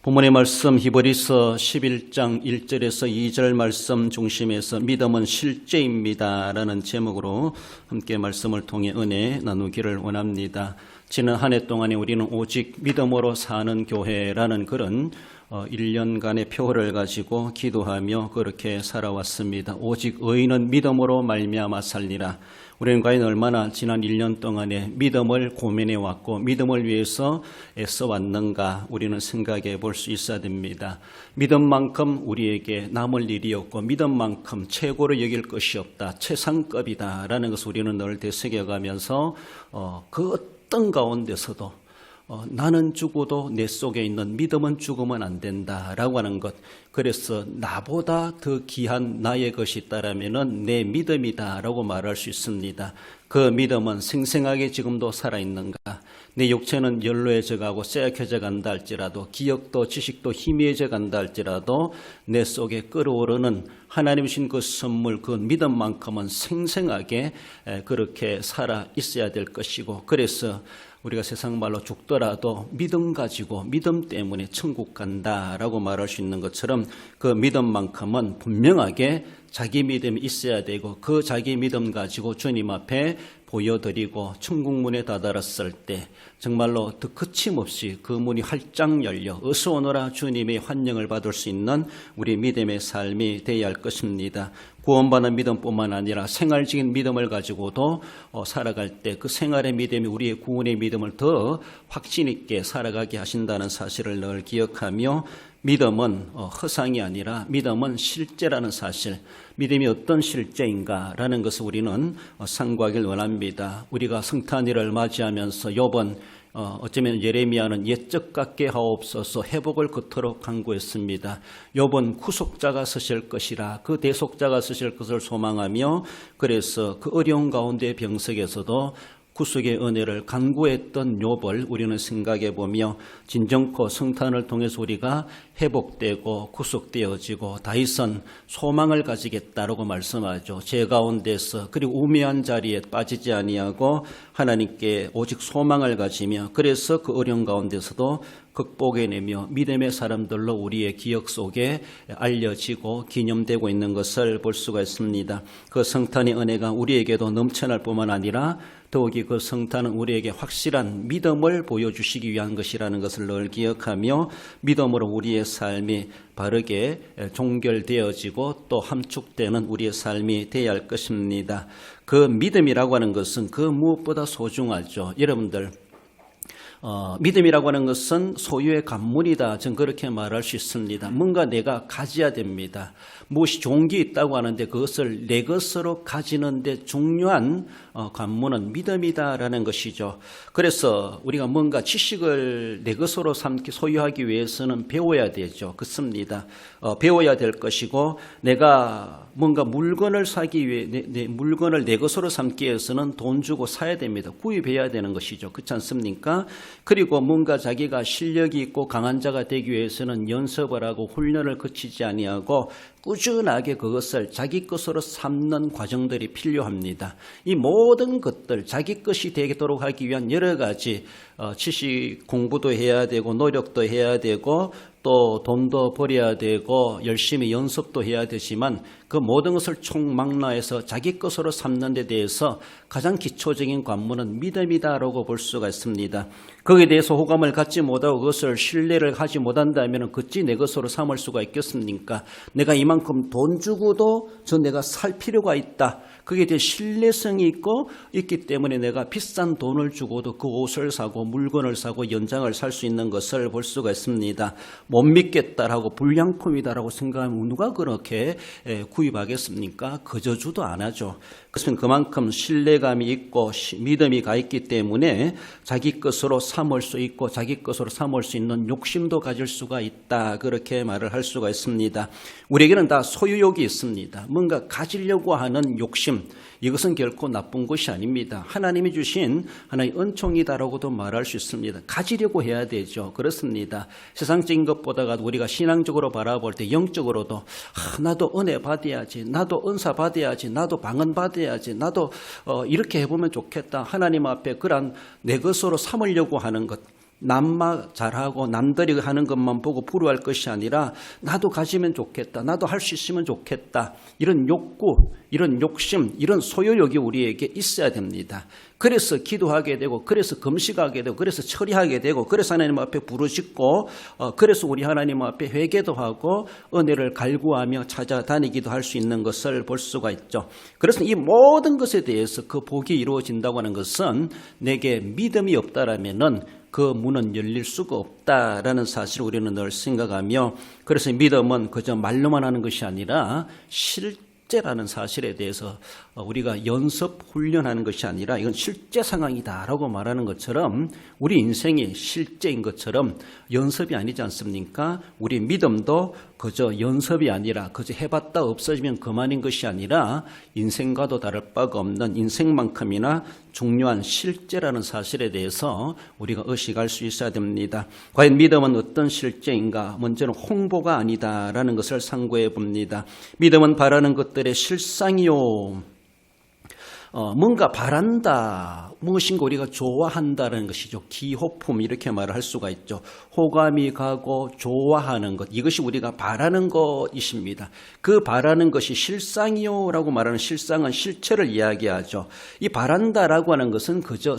본문의 말씀 히브리서 11장 1절에서 2절 말씀 중심에서 믿음은 실제입니다라는 제목으로 함께 말씀을 통해 은혜 나누기를 원합니다. 지난 한 해 동안에 우리는 오직 믿음으로 사는 교회라는 그런 1년간의 표를 가지고 기도하며 그렇게 살아왔습니다. 오직 의인은 믿음으로 말미암아 살리라. 우리는 과연 얼마나 지난 1년 동안에 믿음을 고민해 왔고 믿음을 위해서 애써왔는가 우리는 생각해 볼 수 있어야 됩니다. 믿음만큼 우리에게 남을 일이 없고 믿음만큼 최고로 여길 것이 없다. 최상급이다라는 것을 우리는 늘 되새겨가면서 그 어떤 가운데서도 나는 죽어도 내 속에 있는 믿음은 죽으면 안 된다라고 하는 것. 그래서 나보다 더 귀한 나의 것이 있다라면은 내 믿음이다라고 말할 수 있습니다. 그 믿음은 생생하게 지금도 살아있는가? 내 육체는 연로해져 가고 쇠약해져 간다 할지라도 기억도 지식도 희미해져 간다 할지라도 내 속에 끓어오르는 하나님 주신 그 선물 그 믿음만큼은 생생하게 그렇게 살아 있어야 될 것이고 그래서 우리가 세상 말로 죽더라도 믿음 가지고 믿음 때문에 천국 간다라고 말할 수 있는 것처럼 그 믿음만큼은 분명하게 자기 믿음이 있어야 되고 그 자기 믿음 가지고 주님 앞에 보여드리고 천국문에 다다랐을 때 정말로 더 거침없이 그 문이 활짝 열려 어서 오너라 주님의 환영을 받을 수 있는 우리 믿음의 삶이 되어야 할 것입니다. 구원받는 믿음뿐만 아니라 생활적인 믿음을 가지고도 살아갈 때 그 생활의 믿음이 우리의 구원의 믿음을 더 확신 있게 살아가게 하신다는 사실을 늘 기억하며 믿음은 허상이 아니라 믿음은 실제라는 사실, 믿음이 어떤 실제인가라는 것을 우리는 상고하길 원합니다. 우리가 성탄일을 맞이하면서 욥은 어쩌면 예레미야는 옛적 같게 하옵소서 회복을 그토록 간구했습니다. 욥은 구속자가 서실 것이라 그 대속자가 서실 것을 소망하며 그래서 그 어려운 가운데 병석에서도 구속의 은혜를 간구했던 욥을 우리는 생각해 보며 진정코 성탄을 통해서 우리가 회복되고 구속되어지고 다윗은 소망을 가지겠다라고 말씀하죠. 죄 가운데서 그리고 우매한 자리에 빠지지 아니하고 하나님께 오직 소망을 가지며 그래서 그 어려운 가운데서도 극복해내며 믿음의 사람들로 우리의 기억 속에 알려지고 기념되고 있는 것을 볼 수가 있습니다. 그 성탄의 은혜가 우리에게도 넘쳐날 뿐만 아니라 더욱이 그 성탄은 우리에게 확실한 믿음을 보여주시기 위한 것이라는 것을 늘 기억하며 믿음으로 우리의 삶이 바르게 종결되어지고 또 함축되는 우리의 삶이 되어야 할 것입니다. 그 믿음이라고 하는 것은 그 무엇보다 소중하죠. 여러분들 믿음이라고 하는 것은 소유의 관문이다. 저는 그렇게 말할 수 있습니다. 뭔가 내가 가져야 됩니다. 무엇이 좋은 게 있다고 하는데 그것을 내 것으로 가지는 데 중요한 관문은 믿음이다라는 것이죠. 그래서 우리가 뭔가 지식을 내 것으로 삼기 소유하기 위해서는 배워야 되죠. 그렇습니다. 배워야 될 것이고 내가 뭔가 물건을 사기 위해 내 물건을 내 것으로 삼기 위해서는 돈 주고 사야 됩니다. 구입해야 되는 것이죠. 그렇지 않습니까? 그리고 뭔가 자기가 실력이 있고 강한 자가 되기 위해서는 연습을 하고 훈련을 거치지 아니하고 꾸준하게 그것을 자기 것으로 삼는 과정들이 필요합니다. 이 모든 것들 자기 것이 되도록 하기 위한 여러 가지 지식 공부도 해야 되고 노력도 해야 되고 또 돈도 벌여야 되고 열심히 연습도 해야 되지만 그 모든 것을 총망라해서 자기 것으로 삼는 데 대해서 가장 기초적인 관문은 믿음이다라고 볼 수가 있습니다. 거기에 대해서 호감을 갖지 못하고 그것을 신뢰를 하지 못한다면 어찌 내 것으로 삼을 수가 있겠습니까? 내가 이만큼 돈 주고도 내가 살 필요가 있다. 거기에 대해 신뢰성이 있기 때문에 내가 비싼 돈을 주고도 그 옷을 사고 물건을 사고 연장을 살 수 있는 것을 볼 수가 있습니다. 못 믿겠다라고 불량품이다라고 생각하면 누가 그렇게 구입하겠습니까? 거저주도 안 하죠. 그것은 그만큼 신뢰감이 있고 믿음이 가 있기 때문에 자기 것으로 삼을 수 있고 자기 것으로 삼을 수 있는 욕심도 가질 수가 있다. 그렇게 말을 할 수가 있습니다. 우리에게는 다 소유욕이 있습니다. 뭔가 가지려고 하는 욕심, 이것은 결코 나쁜 것이 아닙니다. 하나님이 주신 하나의 은총이다라고도 말할 수 있습니다. 가지려고 해야 되죠. 그렇습니다. 세상적인 것보다가 우리가 신앙적으로 바라볼 때 영적으로도 나도 은혜 받아야지, 나도 은사 받아야지, 나도 방언 받아야지, 나도 이렇게 해보면 좋겠다. 하나님 앞에 그런 내 것으로 삼으려고 하는 것, 남만 잘하고 남들이 하는 것만 보고 부러워할 것이 아니라 나도 가지면 좋겠다. 나도 할 수 있으면 좋겠다. 이런 욕구, 이런 욕심, 이런 소유욕이 우리에게 있어야 됩니다. 그래서 기도하게 되고, 그래서 금식하게 되고, 그래서 처리하게 되고, 그래서 하나님 앞에 부르짖고, 그래서 우리 하나님 앞에 회개도 하고 은혜를 갈구하며 찾아다니기도 할 수 있는 것을 볼 수가 있죠. 그래서 이 모든 것에 대해서 그 복이 이루어진다고 하는 것은 내게 믿음이 없다라면은 그 문은 열릴 수가 없다라는 사실을 우리는 늘 생각하며, 그래서 믿음은 그저 말로만 하는 것이 아니라 실제라는 사실에 대해서 우리가 연습 훈련하는 것이 아니라 이건 실제 상황이다라고 말하는 것처럼 우리 인생이 실제인 것처럼 연습이 아니지 않습니까? 우리 믿음도 그저 연습이 아니라 그저 해봤다 없어지면 그만인 것이 아니라 인생과도 다를 바가 없는 인생만큼이나 중요한 실제라는 사실에 대해서 우리가 의식할 수 있어야 됩니다. 과연 믿음은 어떤 실제인가? 먼저는 홍보가 아니다라는 것을 상고해 봅니다. 믿음은 바라는 것들의 실상이요. 뭔가 바란다, 무엇인가 우리가 좋아한다는 것이죠. 기호품 이렇게 말을 할 수가 있죠. 호감이 가고 좋아하는 것, 이것이 우리가 바라는 것이십니다. 그 바라는 것이 실상이요라고 말하는 실상은 실체를 이야기하죠. 이 바란다라고 하는 것은 그저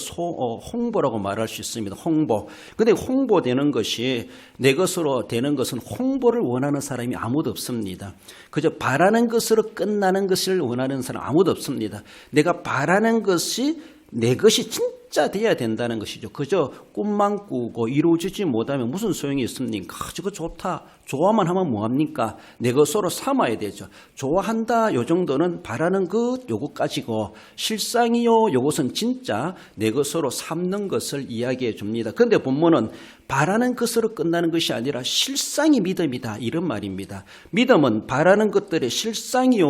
홍보라고 말할 수 있습니다. 홍보. 근데 홍보되는 것이 내 것으로 되는 것은 홍보를 원하는 사람이 아무도 없습니다. 그저 바라는 것으로 끝나는 것을 원하는 사람 아무도 없습니다. 내가 바라는 것이 내 것이 진짜 돼야 된다는 것이죠. 그저 꿈만 꾸고 이루어지지 못하면 무슨 소용이 있습니까? 저거 좋다. 좋아만 하면 뭐합니까? 내 것으로 삼아야 되죠. 좋아한다 요 정도는 바라는 것 요것까지고, 실상이요 요것은 진짜 내 것으로 삼는 것을 이야기해 줍니다. 그런데 본문은 바라는 것으로 끝나는 것이 아니라 실상이 믿음이다 이런 말입니다. 믿음은 바라는 것들의 실상이요.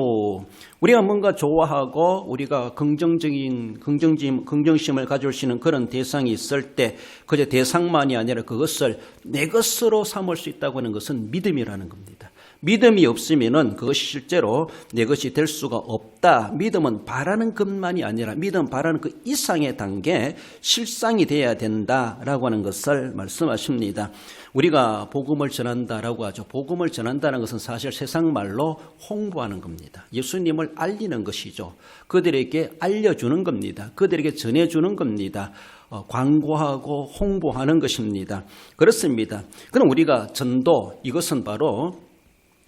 우리가 뭔가 좋아하고 우리가 긍정심을 가질 수 있는 그런 대상이 있을 때 그저 대상만이 아니라 그것을 내 것으로 삼을 수 있다고 하는 것은 믿음이라는 겁니다. 믿음이 없으면은 그것이 실제로 내 것이 될 수가 없다. 믿음은 바라는 것만이 아니라 믿음은 바라는 그 이상의 단계, 실상이 돼야 된다라고 하는 것을 말씀하십니다. 우리가 복음을 전한다라고 하죠. 복음을 전한다는 것은 사실 세상 말로 홍보하는 겁니다. 예수님을 알리는 것이죠. 그들에게 알려주는 겁니다. 그들에게 전해주는 겁니다. 광고하고 홍보하는 것입니다. 그렇습니다. 그럼 우리가 전도, 이것은 바로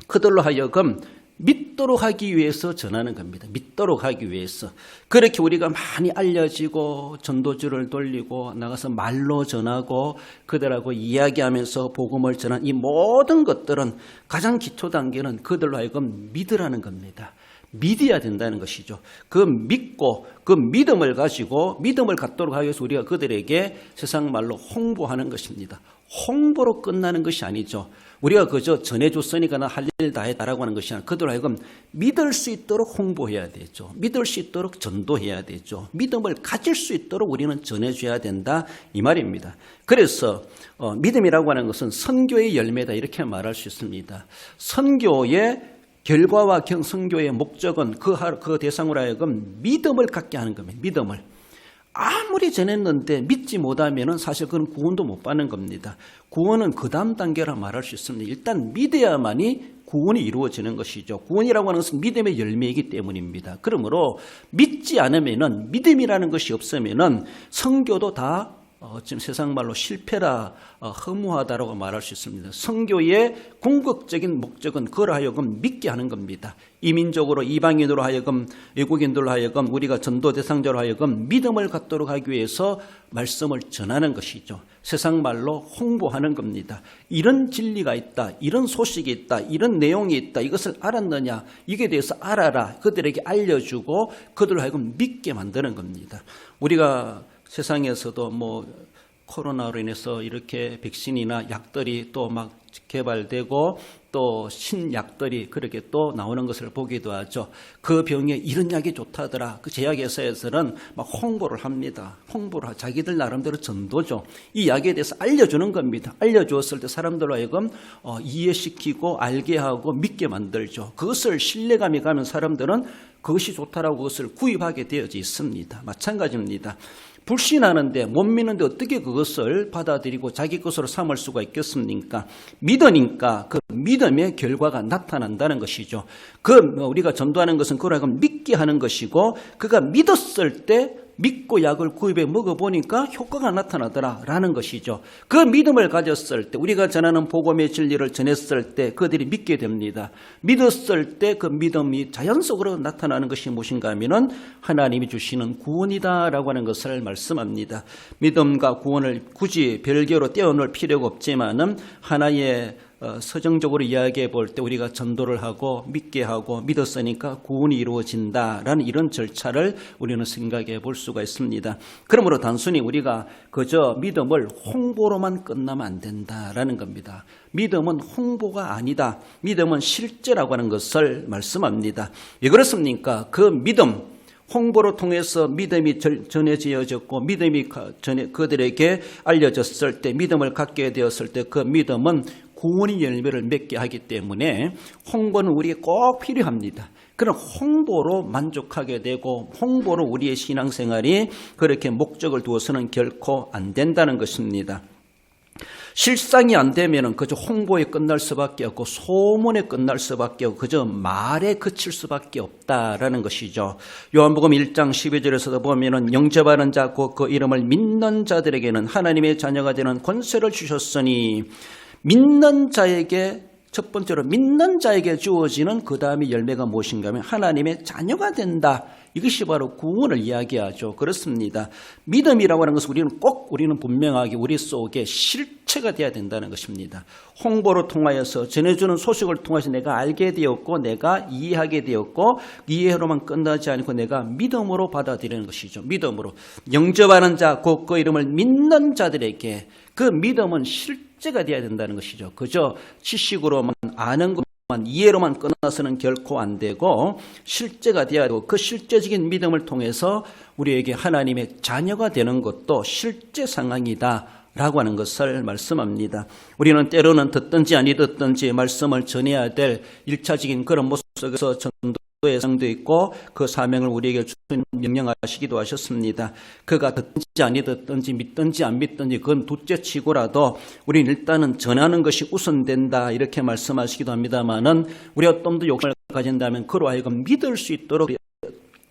그들로 하여금 믿도록 하기 위해서 전하는 겁니다. 믿도록 하기 위해서. 그렇게 우리가 많이 알려지고 전도주를 돌리고 나가서 말로 전하고 그들하고 이야기하면서 복음을 전한 이 모든 것들은 가장 기초 단계는 그들로 하여금 믿으라는 겁니다. 믿어야 된다는 것이죠. 그 믿고 그 믿음을 가지고 믿음을 갖도록 하기 위해서 우리가 그들에게 세상 말로 홍보하는 것입니다. 홍보로 끝나는 것이 아니죠. 우리가 그저 전해줬으니까 나 할 일 다 했다라고 하는 것이 아니라 그들로 하여금 믿을 수 있도록 홍보해야 되죠. 믿을 수 있도록 전도해야 되죠. 믿음을 가질 수 있도록 우리는 전해줘야 된다 이 말입니다. 그래서 믿음이라고 하는 것은 선교의 열매다 이렇게 말할 수 있습니다. 선교의 결과와 선교의 목적은 그 대상으로 하여금 믿음을 갖게 하는 겁니다. 믿음을. 아무리 전했는데 믿지 못하면 사실 그건 구원도 못 받는 겁니다. 구원은 그 다음 단계라 말할 수 있습니다. 일단 믿어야만이 구원이 이루어지는 것이죠. 구원이라고 하는 것은 믿음의 열매이기 때문입니다. 그러므로 믿지 않으면 믿음이라는 것이 없으면 선교도 다 지금 세상 말로 실패라 허무하다라고 말할 수 있습니다. 선교의 궁극적인 목적은 그걸 하여금 믿게 하는 겁니다. 이민족으로 이방인으로 하여금 외국인들로 하여금 우리가 전도 대상자로 하여금 믿음을 갖도록 하기 위해서 말씀을 전하는 것이죠. 세상 말로 홍보하는 겁니다. 이런 진리가 있다. 이런 소식이 있다. 이런 내용이 있다. 이것을 알았느냐. 이게 대해서 알아라. 그들에게 알려주고 그들로 하여금 믿게 만드는 겁니다. 우리가 세상에서도 코로나로 인해서 이렇게 백신이나 약들이 또 막 개발되고 또 신약들이 그렇게 또 나오는 것을 보기도 하죠. 그 병에 이런 약이 좋다더라. 그 제약회사에서는 막 홍보를 합니다. 자기들 나름대로 전도죠. 이 약에 대해서 알려주는 겁니다. 알려주었을 때 사람들로 하여금 이해시키고 알게 하고 믿게 만들죠. 그것을 신뢰감이 가면 사람들은 그것이 좋다라고 그것을 구입하게 되어져 있습니다. 마찬가지입니다. 불신하는데 못 믿는데 어떻게 그것을 받아들이고 자기 것으로 삼을 수가 있겠습니까? 믿으니까 그 믿음의 결과가 나타난다는 것이죠. 우리가 전도하는 것은 그러고 믿게 하는 것이고 그가 믿었을 때 믿고 약을 구입해 먹어보니까 효과가 나타나더라라는 것이죠. 그 믿음을 가졌을 때 우리가 전하는 복음의 진리를 전했을 때 그들이 믿게 됩니다. 믿었을 때 그 믿음이 자연 속으로 나타나는 것이 무엇인가 하면은 하나님이 주시는 구원이다라고 하는 것을 말씀합니다. 믿음과 구원을 굳이 별개로 떼어놓을 필요가 없지만은 하나의 서정적으로 이야기해 볼 때 우리가 전도를 하고 믿게 하고 믿었으니까 구원이 이루어진다라는 이런 절차를 우리는 생각해 볼 수가 있습니다. 그러므로 단순히 우리가 그저 믿음을 홍보로만 끝나면 안 된다라는 겁니다. 믿음은 홍보가 아니다. 믿음은 실제라고 하는 것을 말씀합니다. 왜 그렇습니까? 그 믿음 홍보로 통해서 믿음이 전해지어졌고 믿음이 그들에게 알려졌을 때 믿음을 갖게 되었을 때 그 믿음은 구원의 열매를 맺게 하기 때문에 홍보는 우리에게 꼭 필요합니다. 그런 홍보로 만족하게 되고 홍보로 우리의 신앙생활이 그렇게 목적을 두어서는 결코 안 된다는 것입니다. 실상이 안 되면은 그저 홍보에 끝날 수밖에 없고 소문에 끝날 수밖에 없고 그저 말에 그칠 수밖에 없다라는 것이죠. 요한복음 1장 12절에서도 보면은 영접하는 자 곧 그 이름을 믿는 자들에게는 하나님의 자녀가 되는 권세를 주셨으니 믿는 자에게 첫 번째로 믿는 자에게 주어지는 그 다음에 열매가 무엇인가 하면 하나님의 자녀가 된다. 이것이 바로 구원을 이야기하죠. 그렇습니다. 믿음이라고 하는 것은 우리는 분명하게 우리 속에 실체가 되어야 된다는 것입니다. 홍보로 통하여서 전해주는 소식을 통해서 내가 알게 되었고 내가 이해하게 되었고 이해로만 끝나지 않고 내가 믿음으로 받아들이는 것이죠. 믿음으로. 영접하는 자, 곧 그 이름을 믿는 자들에게 그 믿음은 실제가 되어야 된다는 것이죠. 그저 지식으로만 아는 것만 이해로만 끝나서는 결코 안 되고 실제가 되어야 되고 그 실제적인 믿음을 통해서 우리에게 하나님의 자녀가 되는 것도 실제 상황이다 라고 하는 것을 말씀합니다. 우리는 때로는 듣든지 아니 듣든지 말씀을 전해야 될 1차적인 그런 모습 속에서 전도의 상도 있고 그 사명을 우리에게 주신 명령하시기도 하셨습니다. 그가 듣든지 아니 듣든지 믿든지 안 믿든지 그건 둘째치고라도 우리는 일단은 전하는 것이 우선된다 이렇게 말씀하시기도 합니다만은 우리가 좀 더 욕심을 가진다면 그로 하여금 믿을 수 있도록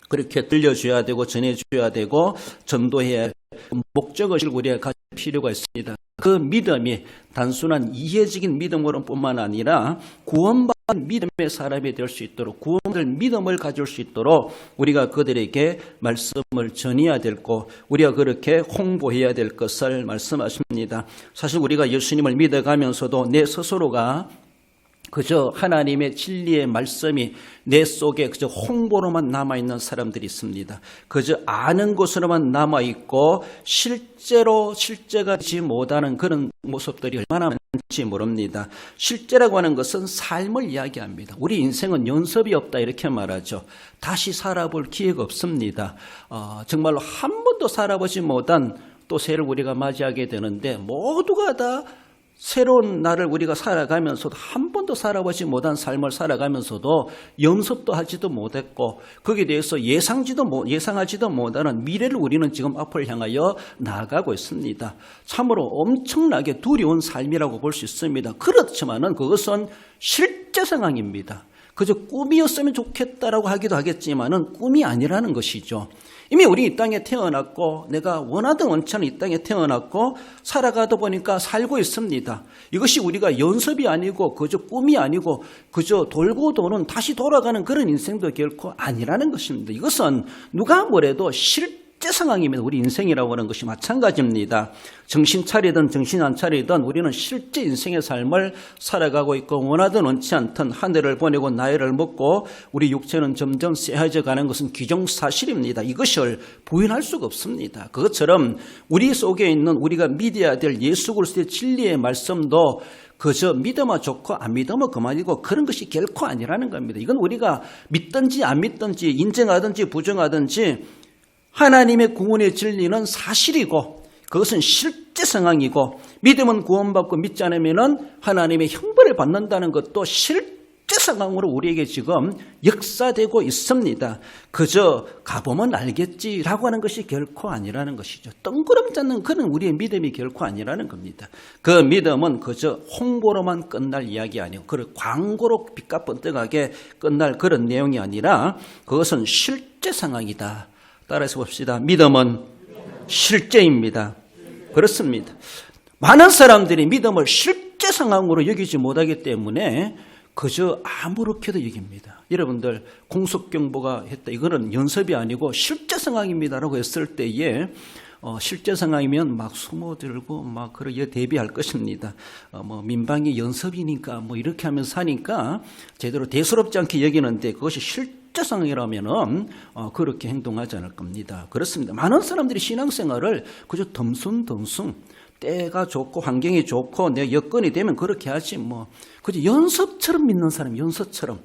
그렇게 들려줘야 되고 전해줘야 되고 전도해야 목적을 우리가 가질 필요가 있습니다. 그 믿음이 단순한 이해적인 믿음으로뿐만 아니라 구원받은 믿음의 사람이 될 수 있도록 구원을 믿음을 가질 수 있도록 우리가 그들에게 말씀을 전해야 되고 우리가 그렇게 홍보해야 될 것을 말씀하십니다. 사실 우리가 예수님을 믿어가면서도 내 스스로가 그저 하나님의 진리의 말씀이 내 속에 그저 홍보로만 남아있는 사람들이 있습니다. 그저 아는 것으로만 남아있고 실제가 되지 못하는 그런 모습들이 얼마나 많은지 모릅니다. 실제라고 하는 것은 삶을 이야기합니다. 우리 인생은 연습이 없다 이렇게 말하죠. 다시 살아볼 기회가 없습니다. 정말로 한 번도 살아보지 못한 또 새를 우리가 맞이하게 되는데 모두가 다 새로운 날을 우리가 살아가면서도 한 번도 살아보지 못한 삶을 살아가면서도 연습도 하지도 못했고 거기에 대해서 예상하지도 못하는 미래를 우리는 지금 앞을 향하여 나아가고 있습니다. 참으로 엄청나게 두려운 삶이라고 볼 수 있습니다. 그렇지만은 그것은 실제 상황입니다. 그저 꿈이었으면 좋겠다라고 하기도 하겠지만은 꿈이 아니라는 것이죠. 이미 우리 이 땅에 태어났고 내가 원하든 원치 않은 이 땅에 태어났고 살아가다 보니까 살고 있습니다. 이것이 우리가 연습이 아니고 그저 꿈이 아니고 그저 돌고 도는 다시 돌아가는 그런 인생도 결코 아니라는 것입니다. 이것은 누가 뭐래도 실제 상황이면 우리 인생이라고 하는 것이 마찬가지입니다. 정신 차리든 정신 안 차리든 우리는 실제 인생의 삶을 살아가고 있고 원하든 원치 않든 한 해를 보내고 나이를 먹고 우리 육체는 점점 쇠해져 가는 것은 기정사실입니다. 이것을 부인할 수가 없습니다. 그것처럼 우리 속에 있는 우리가 믿어야 될 예수 그리스도의 진리의 말씀도 그저 믿으면 좋고 안 믿으면 그만이고 그런 것이 결코 아니라는 겁니다. 이건 우리가 믿든지 안 믿든지 인정하든지 부정하든지 하나님의 구원의 진리는 사실이고 그것은 실제 상황이고 믿음은 구원받고 믿지 않으면 하나님의 형벌을 받는다는 것도 실제 상황으로 우리에게 지금 역사되고 있습니다. 그저 가보면 알겠지라고 하는 것이 결코 아니라는 것이죠. 뜬구름 잡는 그런 우리의 믿음이 결코 아니라는 겁니다. 그 믿음은 그저 홍보로만 끝날 이야기 아니고 그 광고로 빛과 번뜩하게 끝날 그런 내용이 아니라 그것은 실제 상황이다. 따라서 봅시다. 믿음은 실제입니다. 그렇습니다. 많은 사람들이 믿음을 실제 상황으로 여기지 못하기 때문에 그저 아무렇게도 여깁니다. 여러분들 공속경보가 했다. 이거는 연습이 아니고 실제 상황입니다라고 했을 때에 실제 상황이면 막 숨어들고 막 그렇게 대비할 것입니다. 민방위 연습이니까 이렇게 하면서 사니까 제대로 대수롭지 않게 여기는데 그것이 실제 상황이라면은 그렇게 행동하지 않을 겁니다. 그렇습니다. 많은 사람들이 신앙생활을 그저 덤숭덤숭 때가 좋고 환경이 좋고 내 여건이 되면 그렇게 하지 그저 연습처럼 믿는 사람, 연습처럼.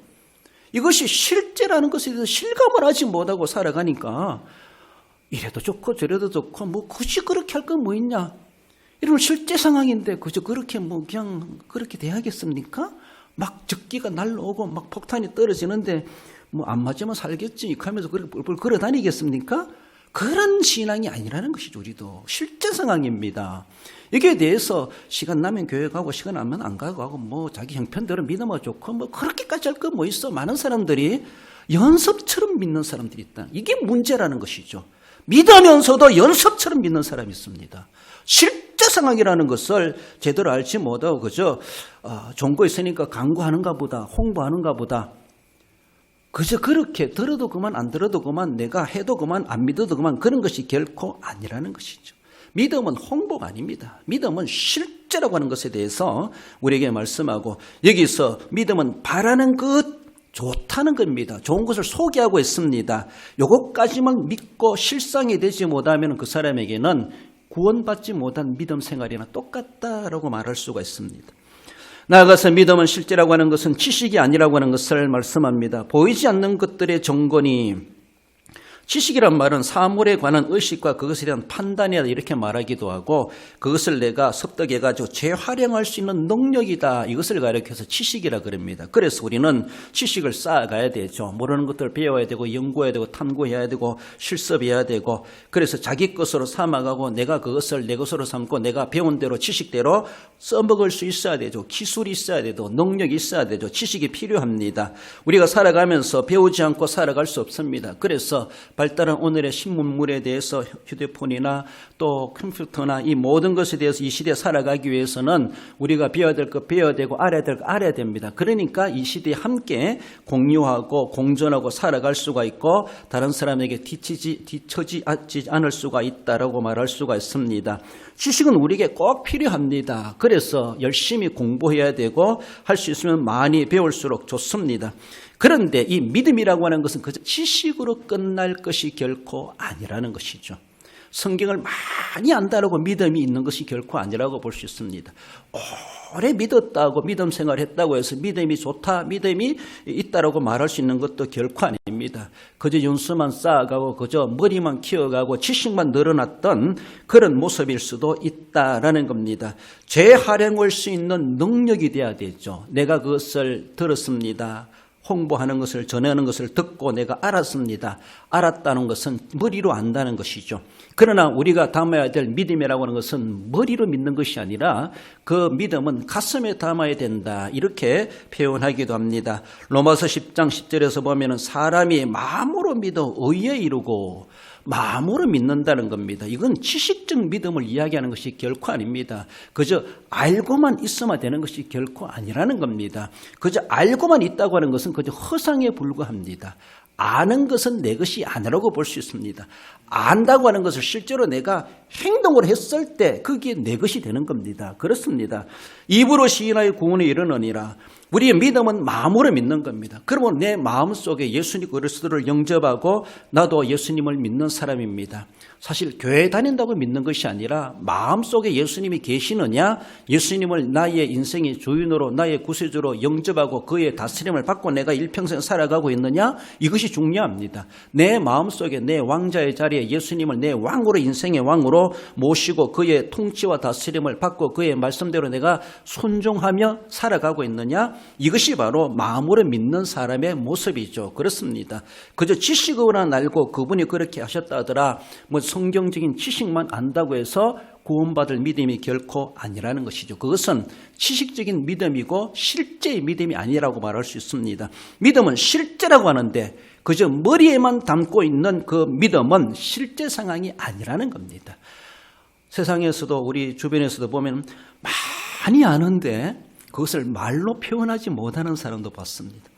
이것이 실제라는 것에 대해서 실감을 하지 못하고 살아가니까 이래도 좋고 저래도 좋고 굳이 그렇게 할 건 뭐 있냐. 이런 실제 상황인데 그저 그렇게 그냥 그렇게 돼야겠습니까? 막 적기가 날라오고 막 폭탄이 떨어지는데 안 맞으면 살겠지 하면서 뿔뿔 걸어 다니겠습니까? 그런 신앙이 아니라는 것이죠. 우리도 실제 상황입니다. 여기에 대해서 시간 나면 교회 가고 시간 나면 안 가고 하고 자기 형편대로 믿으면 좋고 그렇게까지 할 거 뭐 있어. 많은 사람들이 연습처럼 믿는 사람들이 있다. 이게 문제라는 것이죠. 믿으면서도 연습처럼 믿는 사람이 있습니다. 실제 상황이라는 것을 제대로 알지 못하고 그저 좋은 거 있으니까 광고하는가 보다, 홍보하는가 보다, 그저 그렇게 들어도 그만 안 들어도 그만 내가 해도 그만 안 믿어도 그만 그런 것이 결코 아니라는 것이죠. 믿음은 홍보가 아닙니다. 믿음은 실제라고 하는 것에 대해서 우리에게 말씀하고 여기서 믿음은 바라는 것 좋다는 겁니다. 좋은 것을 소개하고 있습니다. 요것까지만 믿고 실상이 되지 못하면 그 사람에게는 구원받지 못한 믿음 생활이나 똑같다라고 말할 수가 있습니다. 나아가서 믿음은 실제라고 하는 것은 지식이 아니라고 하는 것을 말씀합니다. 보이지 않는 것들의 정권이 지식이란 말은 사물에 관한 의식과 그것에 대한 판단이다 이렇게 말하기도 하고 그것을 내가 습득해가지고 재활용할 수 있는 능력이다 이것을 가리켜서 지식이라 그럽니다. 그래서 우리는 지식을 쌓아가야 되죠. 모르는 것들을 배워야 되고 연구해야 되고 탐구해야 되고 실습해야 되고 그래서 자기 것으로 삼아가고 내가 그것을 내 것으로 삼고 내가 배운 대로 지식대로 써먹을 수 있어야 되죠. 기술이 있어야 되고 능력이 있어야 되죠. 지식이 필요합니다. 우리가 살아가면서 배우지 않고 살아갈 수 없습니다. 그래서 발달한 오늘의 신문물에 대해서 휴대폰이나 또 컴퓨터나 이 모든 것에 대해서 이 시대에 살아가기 위해서는 우리가 배워야 될 것 배워야 되고 알아야 될 것 알아야 됩니다. 그러니까 이 시대에 함께 공유하고 공존하고 살아갈 수가 있고 다른 사람에게 뒤처지 않을 수가 있다라고 말할 수가 있습니다. 지식은 우리에게 꼭 필요합니다. 그래서 열심히 공부해야 되고 할 수 있으면 많이 배울수록 좋습니다. 그런데 이 믿음이라고 하는 것은 그저 지식으로 끝날 것이 결코 아니라는 것이죠. 성경을 많이 안다라고 믿음이 있는 것이 결코 아니라고 볼 수 있습니다. 오래 믿었다고 믿음 생활했다고 해서 믿음이 좋다, 믿음이 있다라고 말할 수 있는 것도 결코 아닙니다. 그저 연수만 쌓아가고 그저 머리만 키워가고 지식만 늘어났던 그런 모습일 수도 있다라는 겁니다. 재활용할 수 있는 능력이 돼야 되죠. 내가 그것을 들었습니다. 홍보하는 것을 전하는 것을 듣고 내가 알았습니다. 알았다는 것은 머리로 안다는 것이죠. 그러나 우리가 담아야 될 믿음이라고 하는 것은 머리로 믿는 것이 아니라 그 믿음은 가슴에 담아야 된다. 이렇게 표현하기도 합니다. 로마서 10장 10절에서 보면 사람이 마음으로 믿어 의에 이르고 마음으로 믿는다는 겁니다. 이건 지식적 믿음을 이야기하는 것이 결코 아닙니다. 그저 알고만 있어만 되는 것이 결코 아니라는 겁니다. 그저 알고만 있다고 하는 것은 그저 허상에 불과합니다. 아는 것은 내 것이 아니라고 볼 수 있습니다. 안다고 하는 것을 실제로 내가 행동을 했을 때 그게 내 것이 되는 겁니다. 그렇습니다. 입으로 시인하여 구원에 이르느니라. 우리의 믿음은 마음으로 믿는 겁니다. 그러면 내 마음속에 예수님 그리스도를 영접하고 나도 예수님을 믿는 사람입니다. 사실 교회 다닌다고 믿는 것이 아니라 마음속에 예수님이 계시느냐, 예수님을 나의 인생의 주인으로 나의 구세주로 영접하고 그의 다스림을 받고 내가 일평생 살아가고 있느냐, 이것이 중요합니다. 내 마음속에 내 왕자의 자리에 예수님을 내 왕으로, 인생의 왕으로 모시고 그의 통치와 다스림을 받고 그의 말씀대로 내가 순종하며 살아가고 있느냐, 이것이 바로 마음으로 믿는 사람의 모습이죠. 그렇습니다. 그저 지식으로만 알고 그분이 그렇게 하셨다 하더라, 성경적인 지식만 안다고 해서 구원받을 믿음이 결코 아니라는 것이죠. 그것은 지식적인 믿음이고 실제의 믿음이 아니라고 말할 수 있습니다. 믿음은 실제라고 하는데 그저 머리에만 담고 있는 그 믿음은 실제 상황이 아니라는 겁니다. 세상에서도 우리 주변에서도 보면 많이 아는데 그것을 말로 표현하지 못하는 사람도 봤습니다.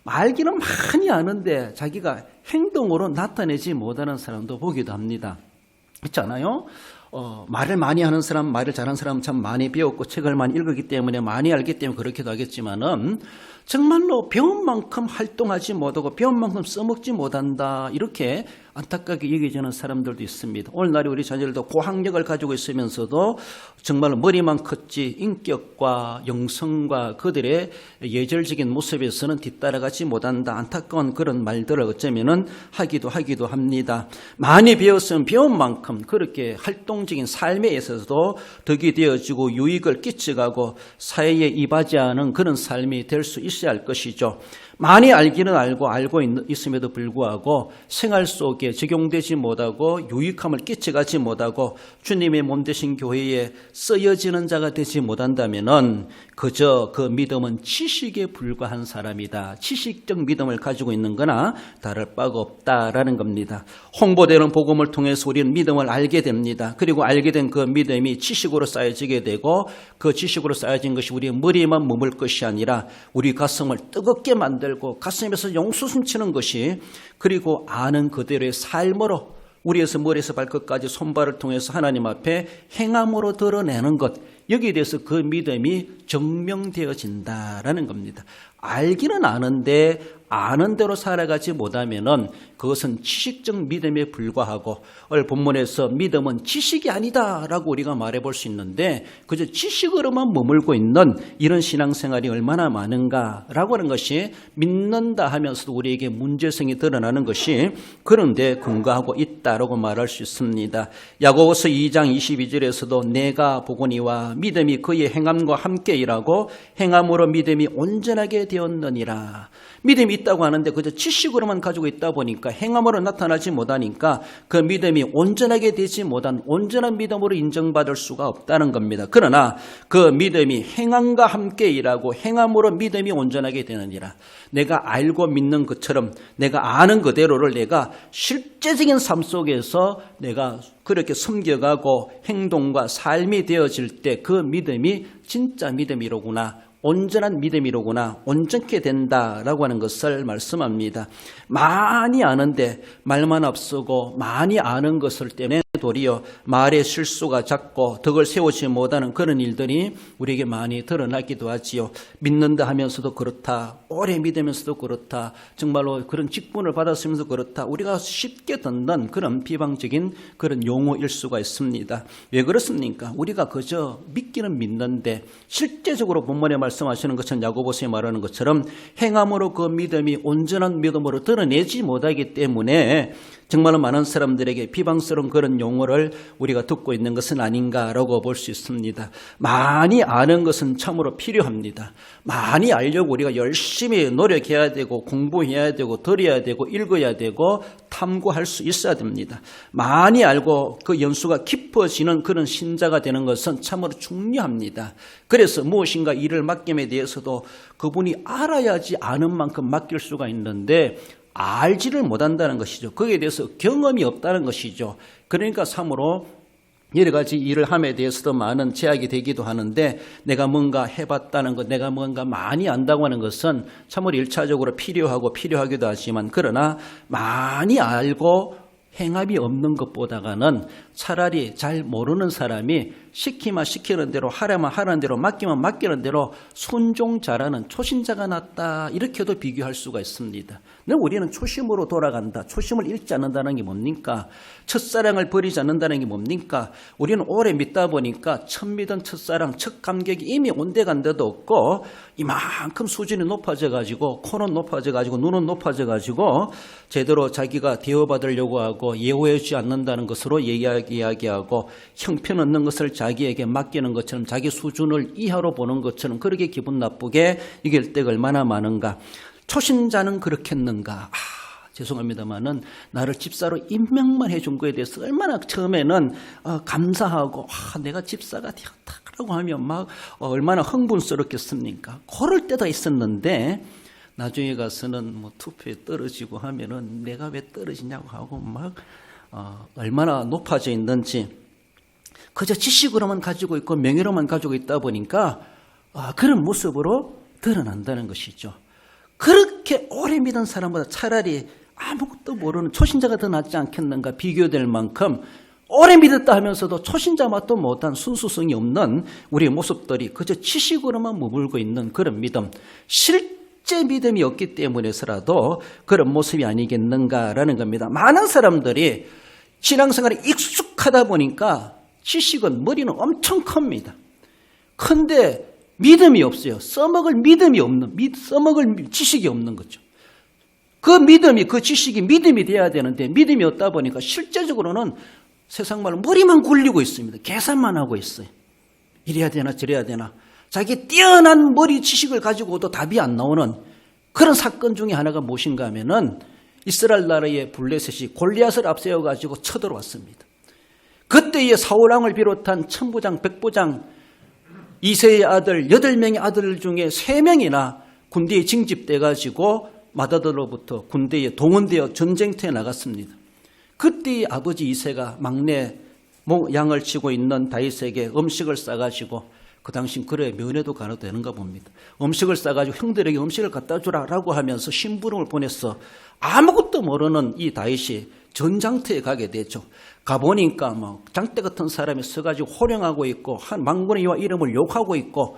알기는 많이 아는데 자기가 행동으로 나타내지 못하는 사람도 보기도 합니다. 있잖아요. 말을 많이 하는 사람, 말을 잘하는 사람 참 많이 배웠고 책을 많이 읽었기 때문에 많이 알기 때문에 그렇기도 하겠지만은 정말로 배운 만큼 활동하지 못하고 배운 만큼 써먹지 못한다, 이렇게 안타깝게 여겨지는 사람들도 있습니다. 오늘날에 우리 자녀들도 고학력을 가지고 있으면서도 정말 머리만 컸지 인격과 영성과 그들의 예절적인 모습에서는 뒤따라가지 못한다, 안타까운 그런 말들을 어쩌면은 하기도 합니다. 많이 배웠으면 배운 만큼 그렇게 활동적인 삶에 있어서도 덕이 되어지고 유익을 끼쳐가고 사회에 이바지하는 그런 삶이 될 수 있어야 할 것이죠. 많이 알기는 알고 있음에도 불구하고 생활 속에 적용되지 못하고 유익함을 끼쳐가지 못하고 주님의 몸 되신 교회에 쓰여지는 자가 되지 못한다면은 그저 그 믿음은 지식에 불과한 사람이다, 지식적 믿음을 가지고 있는 거나 다를 바가 없다라는 겁니다. 홍보되는 복음을 통해서 우리는 믿음을 알게 됩니다. 그리고 알게 된 그 믿음이 지식으로 쌓여지게 되고 그 지식으로 쌓여진 것이 우리의 머리에만 머물 것이 아니라 우리 가슴을 뜨겁게 만들고 가슴에서 용수 숨치는 것이, 그리고 아는 그대로의 삶으로 우리에서 머리에서 발끝까지 손발을 통해서 하나님 앞에 행함으로 드러내는 것, 여기에 대해서 그 믿음이 증명되어진다라는 겁니다. 알기는 아는데 아는 대로 살아가지 못하면은 그것은 지식적 믿음에 불과하고, 오늘 본문에서 믿음은 지식이 아니다라고 우리가 말해볼 수 있는데 그저 지식으로만 머물고 있는 이런 신앙생활이 얼마나 많은가라고 하는 것이 믿는다 하면서도 우리에게 문제성이 드러나는 것이 그런데 근거하고 있다라고 말할 수 있습니다. 야고보서 2장 22절에서도 내가 보거니와 믿음이 그의 행함과 함께 일하고 행함으로 믿음이 온전하게 되었느니라. 믿음이 있다고 하는데 그저 지식으로만 가지고 있다 보니까 행함으로 나타나지 못하니까 그 믿음이 온전하게 되지 못한 온전한 믿음으로 인정받을 수가 없다는 겁니다. 그러나 그 믿음이 행함과 함께 일하고 행함으로 믿음이 온전하게 되느니라. 내가 알고 믿는 것처럼 내가 아는 그대로를 내가 실제적인 삶 속에서 내가 그렇게 섬겨가고 행동과 삶이 되어질 때 그 믿음이 진짜 믿음이로구나, 온전한 믿음이로구나, 온전케 된다라고 하는 것을 말씀합니다. 많이 아는데 말만 앞서고 많이 아는 것을 때문에 도리어 말의 실수가 작고 덕을 세우지 못하는 그런 일들이 우리에게 많이 드러나기도 하지요. 믿는다 하면서도 그렇다, 오래 믿으면서도 그렇다, 정말로 그런 직분을 받았으면서 그렇다, 우리가 쉽게 듣는 그런 비방적인 그런 용어일 수가 있습니다. 왜 그렇습니까? 우리가 그저 믿기는 믿는데 실제적으로 본문에 말씀하시는 것처럼 야고보서에 말하는 것처럼 행함으로 그 믿음이 온전한 믿음으로 드러내지 못하기 때문에 정말로 많은 사람들에게 비방스러운 그런 용어를 우리가 듣고 있는 것은 아닌가라고 볼 수 있습니다. 많이 아는 것은 참으로 필요합니다. 많이 알려고 우리가 열심히 노력해야 되고 공부해야 되고 들어야 되고 읽어야 되고 탐구할 수 있어야 됩니다. 많이 알고 그 연수가 깊어지는 그런 신자가 되는 것은 참으로 중요합니다. 그래서 무엇인가 일을 맡김에 대해서도 그분이 알아야지 아는 만큼 맡길 수가 있는데 알지를 못한다는 것이죠. 거기에 대해서 경험이 없다는 것이죠. 그러니까 참으로 여러 가지 일을 함에 대해서도 많은 제약이 되기도 하는데 내가 뭔가 해봤다는 것, 내가 뭔가 많이 안다고 하는 것은 참으로 1차적으로 필요하기도 하지만 그러나 많이 알고 행함이 없는 것보다는 차라리 잘 모르는 사람이 시키면 시키는 대로 하려면 하는 대로 맡기면 맡기는 대로 순종 잘하는 초신자가 낫다 이렇게도 비교할 수가 있습니다. 근데 우리는 초심으로 돌아간다. 초심을 잃지 않는다는 게 뭡니까? 첫사랑을 버리지 않는다는 게 뭡니까? 우리는 오래 믿다 보니까 처음 믿은 첫사랑, 첫 감격이 이미 온데간데도 없고 이만큼 수준이 높아져가지고 코는 높아져가지고 눈은 높아져가지고 제대로 자기가 대우받으려고 하고 예우해주지 않는다는 것으로 이야기하고 형편없는 것을 자기에게 맡기는 것처럼 자기 수준을 이하로 보는 것처럼 그렇게 기분 나쁘게 이길 때가 얼마나 많은가. 초신자는 그렇겠는가. 죄송합니다만은 나를 집사로 임명만 해준 거에 대해서 얼마나 처음에는 감사하고 내가 집사가 되었다라고 하면 막 얼마나 흥분스럽겠습니까. 그럴 때도 있었는데 나중에 가서는 뭐 투표에 떨어지고 하면은 내가 왜 떨어지냐고 하고 막 얼마나 높아져 있는지 그저 지식으로만 가지고 있고 명예로만 가지고 있다 보니까 그런 모습으로 드러난다는 것이죠. 그렇게 오래 믿은 사람보다 차라리 아무것도 모르는 초신자가 더 낫지 않겠는가 비교될 만큼 오래 믿었다 하면서도 초신자 맛도 못한 순수성이 없는 우리의 모습들이 그저 지식으로만 머물고 있는 그런 믿음, 실제 믿음이 없기 때문에서라도 그런 모습이 아니겠는가라는 겁니다. 많은 사람들이 신앙생활에 익숙하다 보니까 지식은 머리는 엄청 큽니다. 큰데 믿음이 없어요. 써먹을 믿음이 없는, 써먹을 지식이 없는 거죠. 그 믿음이, 그 지식이 믿음이 돼야 되는데 믿음이 없다 보니까 실제적으로는 세상 말로 머리만 굴리고 있습니다. 계산만 하고 있어요. 이래야 되나 저래야 되나. 자기 뛰어난 머리 지식을 가지고도 답이 안 나오는 그런 사건 중에 하나가 무엇인가 하면은 이스라엘 나라의 블레셋이 골리앗을 앞세워가지고 쳐들어왔습니다. 그때의 사울왕을 비롯한 천부장, 백부장, 이세의 아들 8명의 아들 중에 3명이나 군대에 징집돼가지고 마다들로부터 군대에 동원되어 전쟁터에 나갔습니다. 그때 아버지 이세가 막내 양을 치고 있는 다윗에게 음식을 싸가지고 그 당시 그래 면회도 가도 되는가 봅니다. 음식을 싸가지고 형들에게 음식을 갖다 주라라고 하면서 심부름을 보냈어. 아무것도 모르는 이 다윗이 전장터에 가게 되죠. 가보니까 뭐 장대 같은 사람이 서가지고 호령하고 있고 한 망군의 이름을 욕하고 있고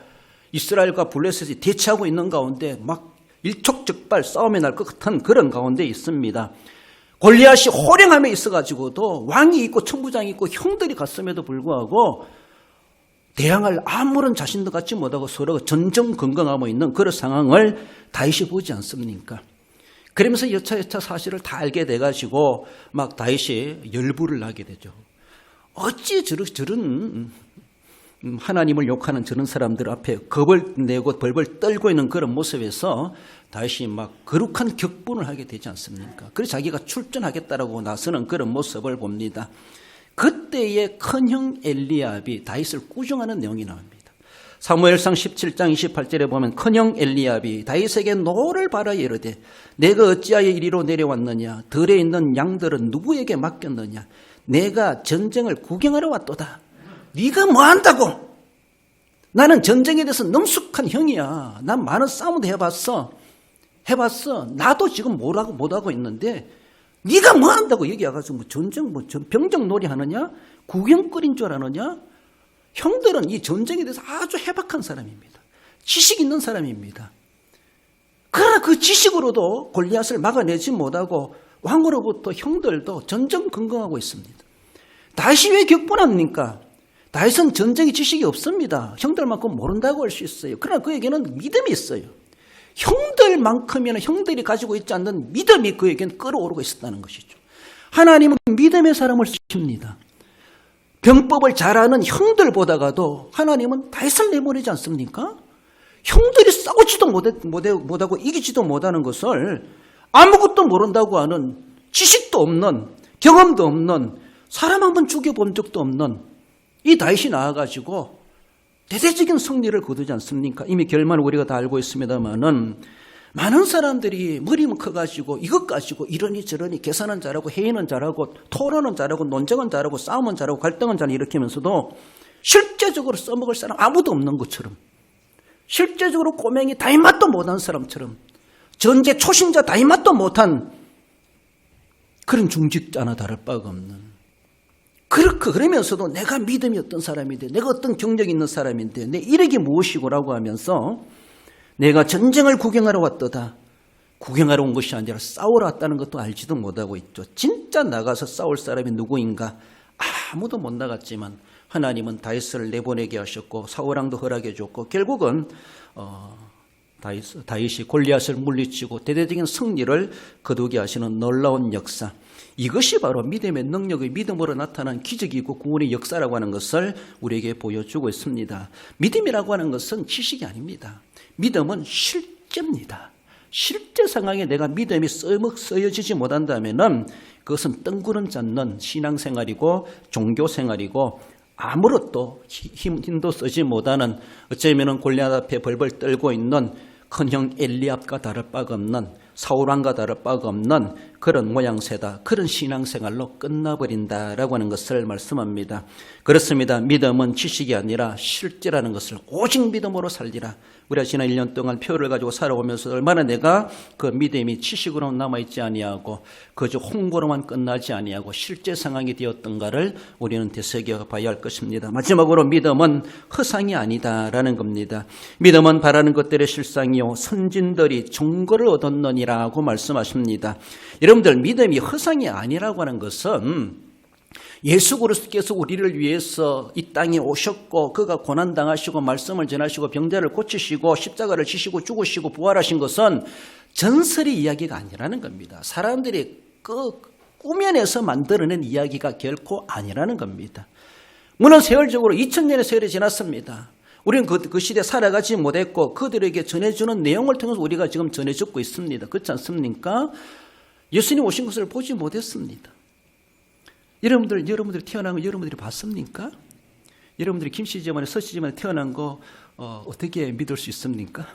이스라엘과 블레셋이 대치하고 있는 가운데 막 일촉즉발 싸움이 날 것 같은 그런 가운데 있습니다. 골리앗이 호령함에 있어가지고도 왕이 있고 천부장이 있고 형들이 갔음에도 불구하고 대항할 아무런 자신도 갖지 못하고 서로 전전긍긍하고 있는 그런 상황을 다윗이 보지 않습니까? 그러면서 여차여차 사실을 다 알게 돼가지고 막 다윗이 열불을 나게 되죠. 어찌 저런 하나님을 욕하는 저런 사람들 앞에 겁을 내고 벌벌 떨고 있는 그런 모습에서 다윗이 막 거룩한 격분을 하게 되지 않습니까? 그래서 자기가 출전하겠다라고 나서는 그런 모습을 봅니다. 그때의 큰형 엘리압이 다윗을 꾸중하는 내용이 나옵니다. 사무엘상 17장 28절에 보면 큰형 엘리압이 다윗에게 노를 바라 이르되 내가 어찌하여 이리로 내려왔느냐 들에 있는 양들은 누구에게 맡겼느냐 내가 전쟁을 구경하러 왔도다. 네가 뭐 한다고? 나는 전쟁에 대해서 능숙한 형이야. 난 많은 싸움도 해봤어. 나도 지금 못하고 있는데 네가 뭐 한다고 여기 와가지고 뭐 전쟁 병정놀이 하느냐? 구경거린 줄 아느냐? 형들은 이 전쟁에 대해서 아주 해박한 사람입니다. 지식 있는 사람입니다. 그러나 그 지식으로도 골리앗을 막아내지 못하고 왕으로부터 형들도 전전긍긍하고 있습니다. 다윗이 왜 격분합니까? 다윗은 전쟁의 지식이 없습니다. 형들만큼 모른다고 할 수 있어요. 그러나 그에게는 믿음이 있어요. 형들만큼이나 형들이 가지고 있지 않는 믿음이 그에게는 끌어오르고 있었다는 것이죠. 하나님은 믿음의 사람을 쓰십니다. 병법을 잘 아는 형들보다가도 하나님은 다윗을 내보내지 않습니까? 형들이 싸우지도 못하고 이기지도 못하는 것을 아무것도 모른다고 하는 지식도 없는 경험도 없는 사람 한 번 죽여본 적도 없는 이 다윗이 나와가지고 대대적인 승리를 거두지 않습니까? 이미 결말을 우리가 다 알고 있습니다만은 많은 사람들이 머리만 커가지고 이것 가지고 이러니 저러니 계산은 잘하고 회의는 잘하고 토론은 잘하고 논쟁은 잘하고 싸움은 잘하고 갈등은 잘 일으키면서도 실제적으로 써먹을 사람 아무도 없는 것처럼 실제적으로 꼬맹이 다윗맛도 못한 사람처럼 전제 초신자 다윗맛도 못한 그런 중직자나 다를 바가 없는 그러면서도 내가 믿음이 어떤 사람인데, 내가 어떤 경력이 있는 사람인데, 내 이력이 무엇이고라고 하면서 내가 전쟁을 구경하러 왔도다. 구경하러 온 것이 아니라 싸우러 왔다는 것도 알지도 못하고 있죠. 진짜 나가서 싸울 사람이 누구인가? 아무도 못 나갔지만 하나님은 다윗을 내보내게 하셨고 사울왕도 허락해 줬고 결국은 다윗이 골리앗을 물리치고 대대적인 승리를 거두게 하시는 놀라운 역사. 이것이 바로 믿음의 능력의 믿음으로 나타난 기적이고 구원의 역사라고 하는 것을 우리에게 보여주고 있습니다. 믿음이라고 하는 것은 지식이 아닙니다. 믿음은 실제입니다. 실제 상황에 내가 믿음이 쓰여지지 못한다면 그것은 뜬구름 잡는 신앙생활이고 종교생활이고 아무런 또 힘도 쓰지 못하는 어쩌면 골리앗 앞에 벌벌 떨고 있는 큰형 엘리압과 다를 바가 없는 사울왕과 다를 바가 없는 그런 모양새다. 그런 신앙생활로 끝나버린다라고 하는 것을 말씀합니다. 그렇습니다. 믿음은 지식이 아니라 실제라는 것을 오직 믿음으로 살리라. 우리가 지난 1년 동안 표를 가지고 살아오면서 얼마나 내가 그 믿음이 지식으로 남아있지 아니하고 그저 홍보로만 끝나지 아니하고 실제 상황이 되었던가를 우리는 되새겨 봐야 할 것입니다. 마지막으로 믿음은 허상이 아니다라는 겁니다. 믿음은 바라는 것들의 실상이요 선진들이 종거를 얻었느니라고 말씀하십니다. 여러분들 믿음이 허상이 아니라고 하는 것은 예수 그리스도께서 우리를 위해서 이 땅에 오셨고 그가 고난당하시고 말씀을 전하시고 병자를 고치시고 십자가를 지시고 죽으시고 부활하신 것은 전설의 이야기가 아니라는 겁니다. 사람들이 꾸며내서 만들어낸 이야기가 결코 아니라는 겁니다. 물론 세월적으로 2000년의 세월이 지났습니다. 우리는 그 시대에 살아가지 못했고 그들에게 전해주는 내용을 통해서 우리가 지금 전해주고 있습니다. 그렇지 않습니까? 예수님 오신 것을 보지 못했습니다. 여러분들 태어난 거 여러분들이 봤습니까? 여러분들이 김씨 집안에 서씨 집안에 태어난 거 어떻게 믿을 수 있습니까?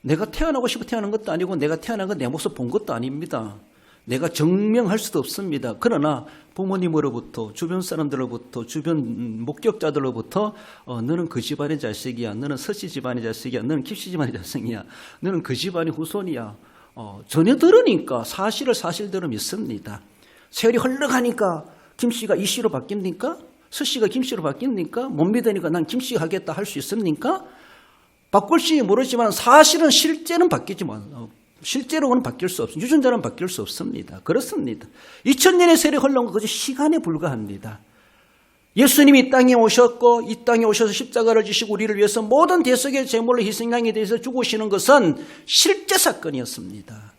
내가 태어나고 싶어 태어난 것도 아니고 내가 태어난 건 내 모습 본 것도 아닙니다. 내가 증명할 수도 없습니다. 그러나 부모님으로부터 주변 사람들로부터 주변 목격자들로부터 너는 그 집안의 자식이야. 너는 서씨 집안의 자식이야. 너는 김씨 집안의 자식이야. 너는 그 집안의 후손이야. 전혀 들으니까 사실대로 믿습니다. 세월이 흘러가니까 김씨가 이씨로 바뀝니까? 서씨가 김씨로 바뀝니까? 못 믿으니까 난 김씨 하겠다 할 수 있습니까? 바꿀지 모르지만 사실은 실제는 바뀌지만 실제로는 바뀔 수 없습니다. 유전자는 바뀔 수 없습니다. 그렇습니다. 2000년의 세월이 흘러온 건 그저 시간에 불과합니다. 예수님이 이 땅에 오셨고 이 땅에 오셔서 십자가를 지시고 우리를 위해서 모든 대속의 제물로 희생양에 대해서 죽으시는 것은 실제 사건이었습니다.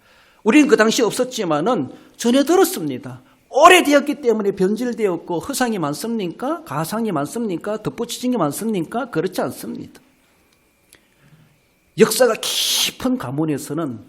우리는 그 당시에 없었지만은 전해 들었습니다. 오래되었기 때문에 변질되었고 허상이 많습니까? 가상이 많습니까? 덧붙이진 게 많습니까? 그렇지 않습니다. 역사가 깊은 가문에서는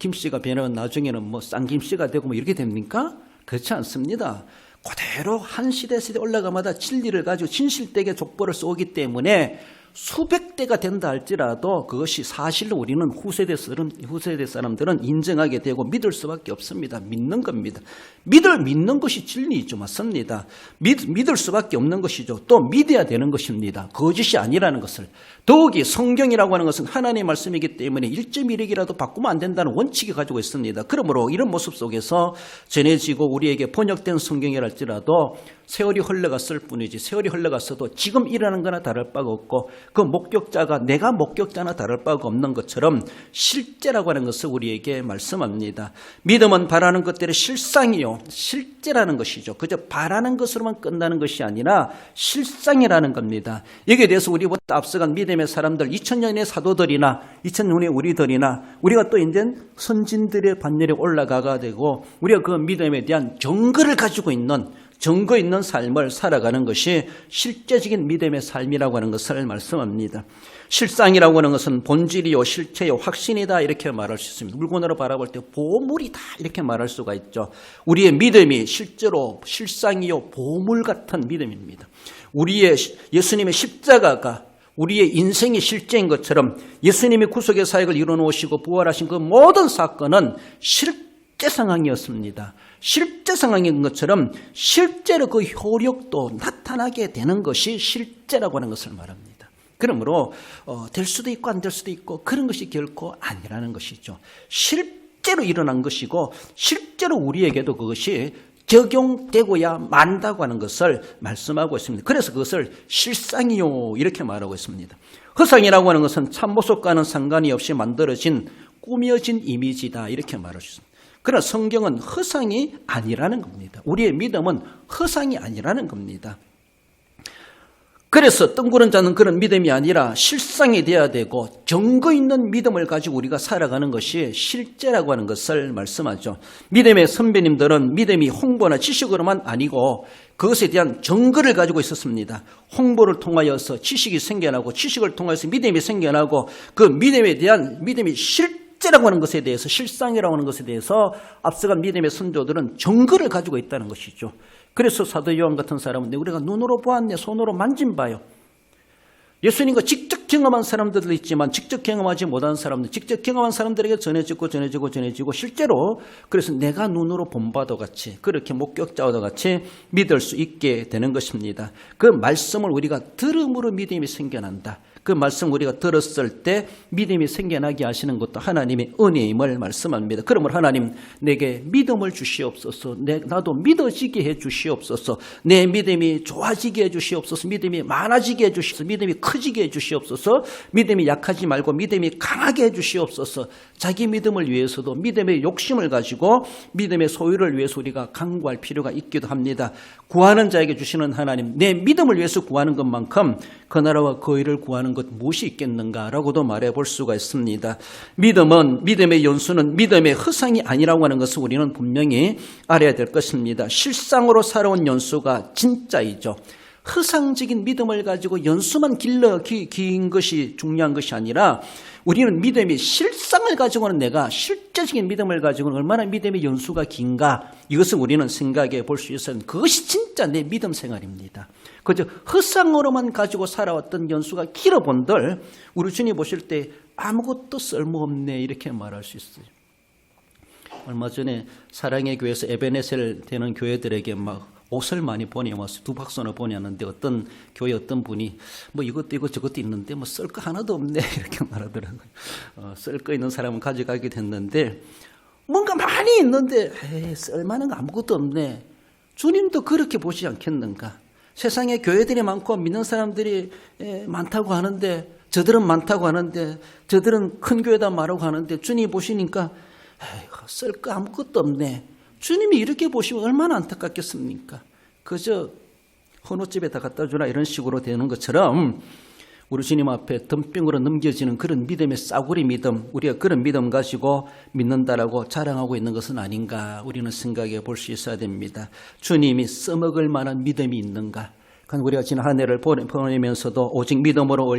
김씨가 변하면 나중에는 뭐 쌍김씨가 되고 뭐 이렇게 됩니까? 그렇지 않습니다. 그대로 한 시대 올라가마다 진리를 가지고 진실되게 족보를 쏘기 때문에 수백 대가 된다 할지라도 그것이 사실로 우리는 후세대 사람들은 인정하게 되고 믿을 수밖에 없습니다. 믿는 겁니다. 믿는 것이 진리이죠. 맞습니다. 믿을 수밖에 없는 것이죠. 또 믿어야 되는 것입니다. 거짓이 아니라는 것을. 더욱이 성경이라고 하는 것은 하나님의 말씀이기 때문에 1.1핵이라도 바꾸면 안 된다는 원칙을 가지고 있습니다. 그러므로 이런 모습 속에서 전해지고 우리에게 번역된 성경이랄지라도 세월이 흘러갔을 뿐이지 세월이 흘러갔어도 지금 일어나는 거나 다를 바가 없고 그 목격자가 내가 목격자나 다를 바가 없는 것처럼 실제라고 하는 것을 우리에게 말씀합니다. 믿음은 바라는 것들의 실상이요 실제라는 것이죠. 그저 바라는 것으로만 끝나는 것이 아니라 실상이라는 겁니다. 여기에 대해서 우리보다 앞서간 믿음의 사람들 2000년의 사도들이나 2000년의 우리들이나 우리가 또 이제 선진들의 반열에 올라가가 되고 우리가 그 믿음에 대한 증거를 가지고 있는 증거 있는 삶을 살아가는 것이 실제적인 믿음의 삶이라고 하는 것을 말씀합니다. 실상이라고 하는 것은 본질이요 실체요 확신이다 이렇게 말할 수 있습니다. 물건으로 바라볼 때 보물이다 이렇게 말할 수가 있죠. 우리의 믿음이 실제로 실상이요 보물 같은 믿음입니다. 우리의 예수님의 십자가가 우리의 인생의 실제인 것처럼 예수님이 구속의 사역을 이루어놓으시고 부활하신 그 모든 사건은 실제 상황이었습니다. 실제 상황인 것처럼 실제로 그 효력도 나타나게 되는 것이 실제라고 하는 것을 말합니다. 그러므로 될 수도 있고 안 될 수도 있고 그런 것이 결코 아니라는 것이죠. 실제로 일어난 것이고 실제로 우리에게도 그것이 적용되고야 만다고 하는 것을 말씀하고 있습니다. 그래서 그것을 실상이요 이렇게 말하고 있습니다. 허상이라고 하는 것은 참모습과는 상관이 없이 만들어진 꾸며진 이미지다 이렇게 말하셨습니다. 그러나 성경은 허상이 아니라는 겁니다. 우리의 믿음은 허상이 아니라는 겁니다. 그래서 뜬구름 잡는 그런 믿음이 아니라 실상이 돼야 되고 증거 있는 믿음을 가지고 우리가 살아가는 것이 실제라고 하는 것을 말씀하죠. 믿음의 선배님들은 믿음이 홍보나 지식으로만 아니고 그것에 대한 증거를 가지고 있었습니다. 홍보를 통하여서 지식이 생겨나고 지식을 통해서 믿음이 생겨나고 그 믿음에 대한 믿음이 실제라고 하는 것에 대해서 실상이라고 하는 것에 대해서 앞서간 믿음의 선조들은 증거를 가지고 있다는 것이죠. 그래서 사도 요한 같은 사람은 우리가 눈으로 보았네, 손으로 만진 바요. 예수님과 직접 경험한 사람들도 있지만 직접 경험하지 못한 사람들, 직접 경험한 사람들에게 전해지고 실제로 그래서 내가 눈으로 본 바도 같이 그렇게 목격자와도 같이 믿을 수 있게 되는 것입니다. 그 말씀을 우리가 들음으로 믿음이 생겨난다. 그 말씀 우리가 들었을 때 믿음이 생겨나게 하시는 것도 하나님의 은혜임을 말씀합니다. 그러므로 하나님 내게 믿음을 주시옵소서. 나도 믿어지게 해 주시옵소서. 내 믿음이 좋아지게 해 주시옵소서. 믿음이 많아지게 해 주시옵소서. 믿음이 커지게 해 주시옵소서. 믿음이 약하지 말고 믿음이 강하게 해 주시옵소서. 자기 믿음을 위해서도 믿음의 욕심을 가지고 믿음의 소유를 위해서 우리가 강구할 필요가 있기도 합니다. 구하는 자에게 주시는 하나님, 내 믿음을 위해서 구하는 것만큼 그 나라와 그 의를 구하는 것 무엇이 있겠는가라고도 말해볼 수가 있습니다. 믿음의 연수는 믿음의 허상이 아니라고 하는 것을 우리는 분명히 알아야 될 것입니다. 실상으로 살아온 연수가 진짜이죠. 허상적인 믿음을 가지고 연수만 긴 것이 중요한 것이 아니라 우리는 믿음의 실상을 가지고는 내가 실제적인 믿음을 가지고는 얼마나 믿음의 연수가 긴가 이것을 우리는 생각해 볼 수 있어요. 그것이 진짜 내 믿음 생활입니다. 그저 허상으로만 가지고 살아왔던 연수가 길어본들 우리 주님 보실 때 아무것도 쓸모없네 이렇게 말할 수 있어요. 얼마 전에 사랑의 교회에서 에베네셀 되는 교회들에게 막 옷을 많이 보내왔어요. 2박스나 보내왔는데 어떤 교회 어떤 분이 뭐 이것도 저것도 있는데 뭐 쓸 거 하나도 없네 이렇게 말하더라고요. 쓸 거 있는 사람은 가져가게 됐는데 뭔가 많이 있는데 쓸만한 거 아무것도 없네. 주님도 그렇게 보시지 않겠는가. 세상에 교회들이 많고 믿는 사람들이 많다고 하는데 저들은 많다고 하는데 저들은 큰 교회다 말하고 하는데 주님이 보시니까 쓸 거 아무것도 없네. 주님이 이렇게 보시면 얼마나 안타깝겠습니까? 그저 헌옷집에다 갖다 주라 이런 식으로 되는 것처럼 우리 주님 앞에 덤병으로 넘겨지는 그런 믿음의 싸구리 믿음, 우리가 그런 믿음 가지고 믿는다라고 자랑하고 있는 것은 아닌가 우리는 생각해 볼 수 있어야 됩니다. 주님이 써먹을 만한 믿음이 있는가? 우리가 지난 한 해를 보내면서도 오직 믿음으로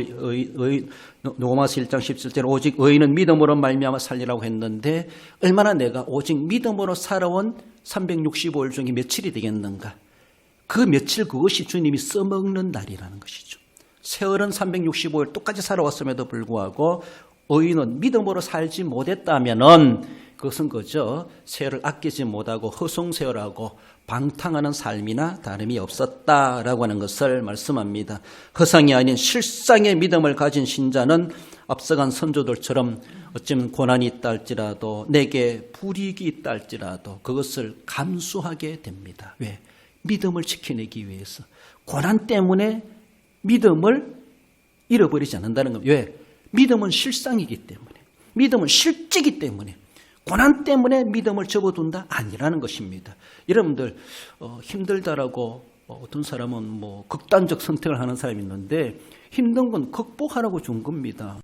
로마서 1장 17절에 오직 의인은 믿음으로 말미암아 살리라고 했는데 얼마나 내가 오직 믿음으로 살아온 365일 중에 며칠이 되겠는가? 그 며칠 그것이 주님이 써먹는 날이라는 것이죠. 세월은 365일 똑같이 살아왔음에도 불구하고 의인은 믿음으로 살지 못했다면은 그것은 그저 세월을 아끼지 못하고 허송세월하고 방탕하는 삶이나 다름이 없었다라고 하는 것을 말씀합니다. 허상이 아닌 실상의 믿음을 가진 신자는 앞서간 선조들처럼 어쩌면 고난이 있다 할지라도 내게 불이익이 있다 할지라도 그것을 감수하게 됩니다. 왜? 믿음을 지켜내기 위해서. 고난 때문에 믿음을 잃어버리지 않는다는 겁니다. 왜? 믿음은 실상이기 때문에. 믿음은 실제이기 때문에. 고난 때문에 믿음을 접어둔다? 아니라는 것입니다. 여러분들 힘들다라고 어떤 사람은 뭐 극단적 선택을 하는 사람이 있는데 힘든 건 극복하라고 준 겁니다.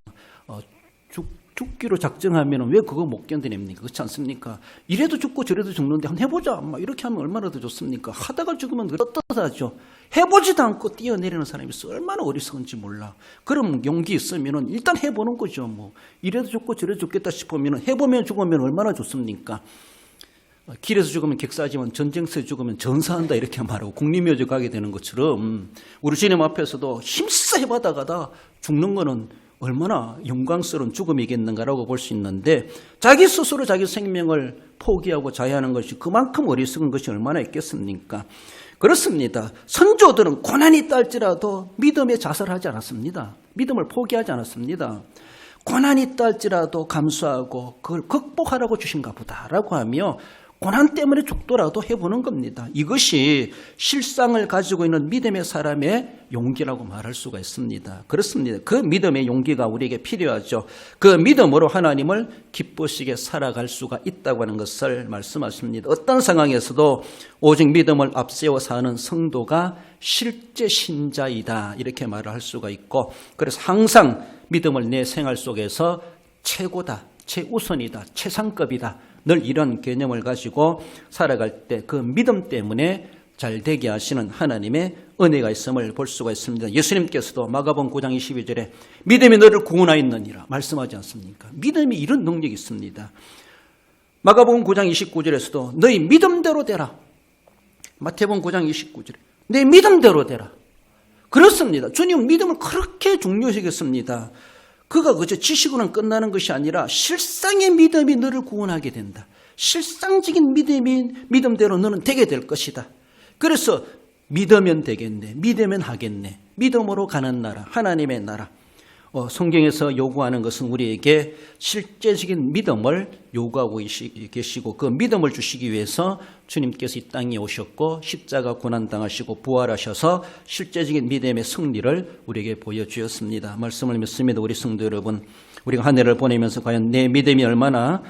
죽기로 작정하면 왜 그거 못 견뎌냅니까? 그렇지 않습니까? 이래도 죽고 저래도 죽는데 한번 해보자. 막 이렇게 하면 얼마나 더 좋습니까? 하다가 죽으면 떳떳하죠. 해보지도 않고 뛰어내리는 사람이 있어. 얼마나 어리석은지 몰라. 그럼 용기 있으면 일단 해보는 거죠. 뭐 이래도 죽고 저래도 죽겠다 싶으면 해보면 죽으면 얼마나 좋습니까? 길에서 죽으면 객사지만 전쟁터에 죽으면 전사한다 이렇게 말하고 국립묘지 가게 되는 것처럼 우리 주님 앞에서도 힘써 해봐다가다 죽는 거는 얼마나 영광스러운 죽음이겠는가라고 볼 수 있는데 자기 스스로 자기 생명을 포기하고 자해하는 것이 그만큼 어리석은 것이 얼마나 있겠습니까? 그렇습니다. 선조들은 고난이 있다 할지라도 믿음에 자살하지 않았습니다. 믿음을 포기하지 않았습니다. 고난이 있다 할지라도 감수하고 그걸 극복하라고 주신가 보다라고 하며 고난 때문에 죽더라도 해보는 겁니다. 이것이 실상을 가지고 있는 믿음의 사람의 용기라고 말할 수가 있습니다. 그렇습니다. 그 믿음의 용기가 우리에게 필요하죠. 그 믿음으로 하나님을 기쁘시게 살아갈 수가 있다고 하는 것을 말씀하십니다. 어떤 상황에서도 오직 믿음을 앞세워 사는 성도가 실제 신자이다, 이렇게 말을 할 수가 있고, 그래서 항상 믿음을 내 생활 속에서 최고다, 최우선이다, 최상급이다, 늘 이런 개념을 가지고 살아갈 때 그 믿음 때문에 잘 되게 하시는 하나님의 은혜가 있음을 볼 수가 있습니다. 예수님께서도 마가복음 9장 22절에 믿음이 너를 구원하였느니라 말씀하지 않습니까? 믿음이 이런 능력이 있습니다. 마가복음 9장 29절에서도 너희 믿음대로 되라. 마태복음 9장 29절에 내 믿음대로 되라. 그렇습니다. 주님은 믿음을 그렇게 중요시했습니다. 그가 그저 지식으로는 끝나는 것이 아니라 실상의 믿음이 너를 구원하게 된다. 실상적인 믿음대로 너는 되게 될 것이다. 그래서 믿으면 되겠네, 믿으면 하겠네, 믿음으로 가는 나라, 하나님의 나라. 성경에서 요구하는 것은 우리에게 실제적인 믿음을 요구하고 계시고, 그 믿음을 주시기 위해서 주님께서 이 땅에 오셨고 십자가 고난당하시고 부활하셔서 실제적인 믿음의 승리를 우리에게 보여주었습니다. 말씀을 믿습니다. 우리 성도 여러분, 우리가 한 해를 보내면서 과연 내 믿음이 얼마나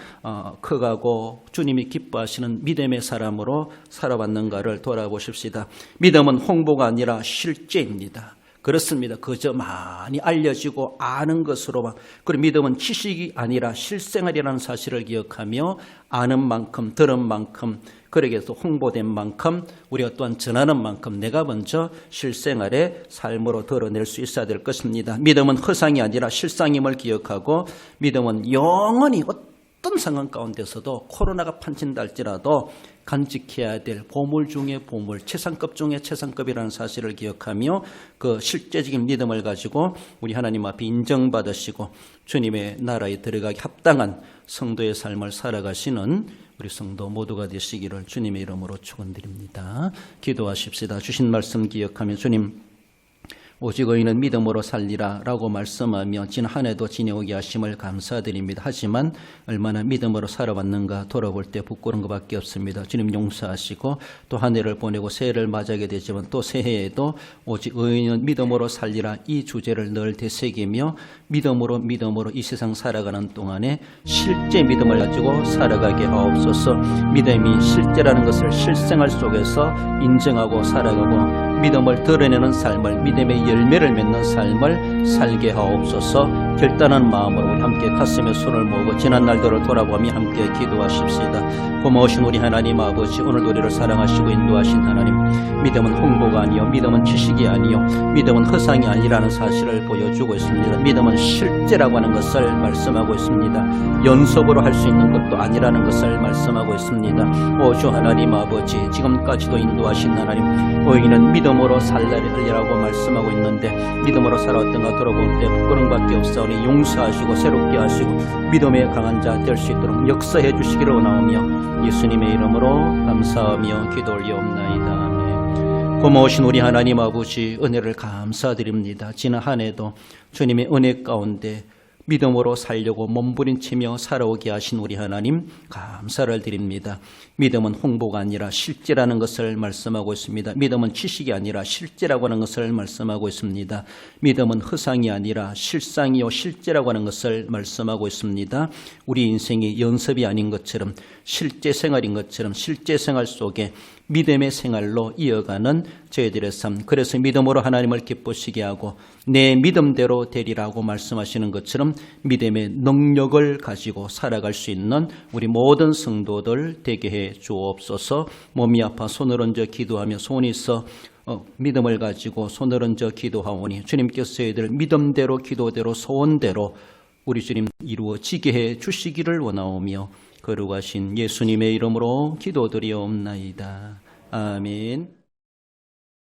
커가고 주님이 기뻐하시는 믿음의 사람으로 살아왔는가를 돌아보십시다. 믿음은 홍보가 아니라 실제입니다. 그렇습니다. 그저 많이 알려지고 아는 것으로만, 그리고 믿음은 지식이 아니라 실생활이라는 사실을 기억하며 아는 만큼, 들은 만큼, 그러기 위해서 홍보된 만큼, 우리가 또한 전하는 만큼 내가 먼저 실생활의 삶으로 드러낼 수 있어야 될 것입니다. 믿음은 허상이 아니라 실상임을 기억하고, 믿음은 영원히 어떤 상황 가운데서도 코로나가 판친다 할지라도 간직해야 될 보물 중의 보물, 최상급 중의 최상급이라는 사실을 기억하며 그 실제적인 믿음을 가지고 우리 하나님 앞에 인정받으시고 주님의 나라에 들어가기 합당한 성도의 삶을 살아가시는 우리 성도 모두가 되시기를 주님의 이름으로 축원드립니다. 기도하십시다. 주신 말씀 기억하며 주님, 오직 의인은 믿음으로 살리라 라고 말씀하며 지난 한 해도 지내오게 하심을 감사드립니다. 하지만 얼마나 믿음으로 살아왔는가 돌아볼 때 부끄러운 것밖에 없습니다. 주님 용서하시고 또 한 해를 보내고 새해를 맞이하게 되지만 또 새해에도 오직 의인은 믿음으로 살리라 이 주제를 늘 되새기며 믿음으로 이 세상 살아가는 동안에 실제 믿음을 가지고 살아가게 하옵소서. 믿음이 실제라는 것을 실생활 속에서 인정하고 살아가고 믿음을 드러내는 삶을, 믿음의 열매를 맺는 삶을 살게 하옵소서. 결단한 마음으로 우리 함께 가슴에 손을 모으고 지난 날들을 돌아보며 함께 기도하십시다. 고마우신 우리 하나님 아버지, 오늘도 우리를 사랑하시고 인도하신 하나님, 믿음은 홍보가 아니요 믿음은 지식이 아니요 믿음은 허상이 아니라는 사실을 보여주고 있습니다. 믿음은 실제라고 하는 것을 말씀하고 있습니다. 연속으로 할 수 있는 것도 아니라는 것을 말씀하고 있습니다. 오 주 하나님 아버지, 지금까지도 인도하신 하나님, 의인은 믿음으로 살리라고 말씀하고 있는데 믿음으로 살아왔던가 돌아볼 때 부끄러운 밖에 없사오니 용서하시고 새롭게 하시고 믿음의 강한 자 될 수 있도록 역사해 주시기를 원하오며 예수님의 이름으로 감사하며 기도 올려옵나이다. 아멘. 고마우신 우리 하나님 아버지, 은혜를 감사드립니다. 지난 한 해도 주님의 은혜 가운데 믿음으로 살려고 몸부림치며 살아오게 하신 우리 하나님 감사를 드립니다. 믿음은 홍보가 아니라 실제라는 것을 말씀하고 있습니다. 믿음은 지식이 아니라 실제라고 하는 것을 말씀하고 있습니다. 믿음은 허상이 아니라 실상이요 실제라고 하는 것을 말씀하고 있습니다. 우리 인생이 연습이 아닌 것처럼 실제 생활인 것처럼 실제 생활 속에 믿음의 생활로 이어가는 저희들의 삶, 그래서 믿음으로 하나님을 기쁘시게 하고 내 믿음대로 되리라고 말씀하시는 것처럼 믿음의 능력을 가지고 살아갈 수 있는 우리 모든 성도들 되게 해 주옵소서. 몸이 아파 손을 얹어 기도하며 손이 있어 믿음을 가지고 손을 얹어 기도하오니 주님께서 저희들 믿음대로 기도대로 소원대로 우리 주님 이루어지게 해 주시기를 원하오며 거룩하신 예수님의 이름으로 기도드리옵나이다. 아멘.